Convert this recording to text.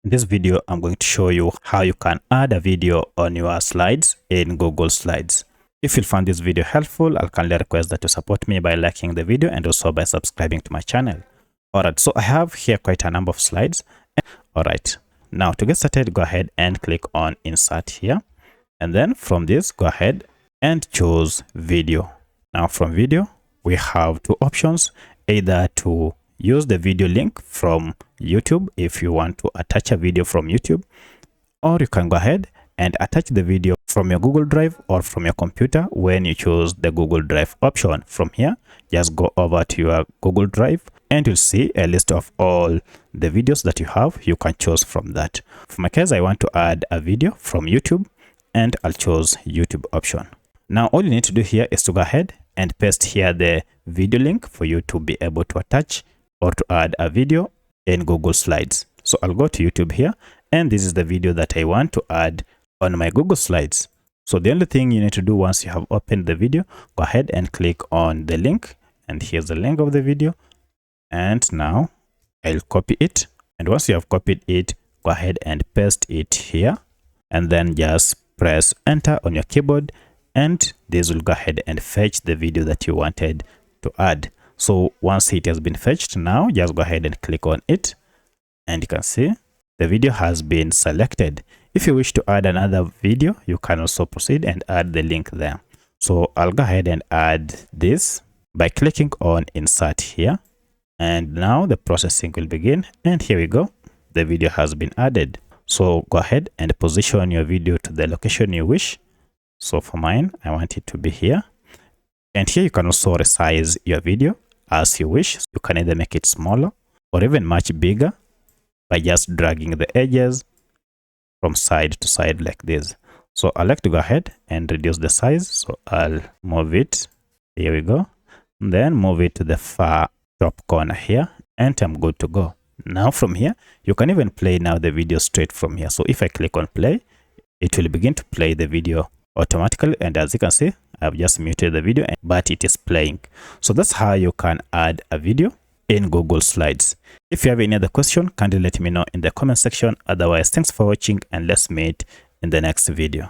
In this video, I'm going to show you how you can add a video on your slides in Google Slides. If you found this video helpful, I'll kindly request that you support me by liking the video and also by subscribing to my channel. Alright, so I have here quite a number of slides. Alright, now to get started, go ahead and click on Insert here. And then from this, go ahead and choose Video. Now from Video, we have two options, either to use the video link from YouTube if you want to attach a video from YouTube, or you can go ahead and attach the video from your Google Drive or from your computer when you choose the Google Drive option. From here, just go over to your Google Drive and you'll see a list of all the videos that you have. You can choose from that. For my case, I want to add a video from YouTube and I'll choose YouTube option. Now all you need to do here is to go ahead and paste here the video link for you to be able to attach or to add a video in Google Slides. So I'll go to YouTube here, and this is the video that I want to add on my Google Slides. So the only thing you need to do once you have opened the video, go ahead and click on the link, and here's the link of the video. And now I'll copy it, and once you have copied it, go ahead and paste it here, and then just press enter on your keyboard, and this will go ahead and fetch the video that you wanted to add. So once it has been fetched, now just go ahead and click on it, and you can see the video has been selected. If you wish to add another video, you can also proceed and add the link there. So I'll go ahead and add this by clicking on Insert here, and now the processing will begin. And here we go, the video has been added. So go ahead and position your video to the location you wish. So for mine, I want it to be here, and here you can also resize your video as you wish. You can either make it smaller or even much bigger by just dragging the edges from side to side like this. So I like to go ahead and reduce the size. So I'll move it. Here we go. And then move it to the far top corner here, and I'm good to go. Now from here, you can even play now the video straight from here. So if I click on play, it will begin to play the video automatically, and as you can see, I've just muted the video, but it is playing. So that's how you can add a video in Google Slides. If you have any other question, kindly let me know in the comment section. Otherwise, thanks for watching, and let's meet in the next video.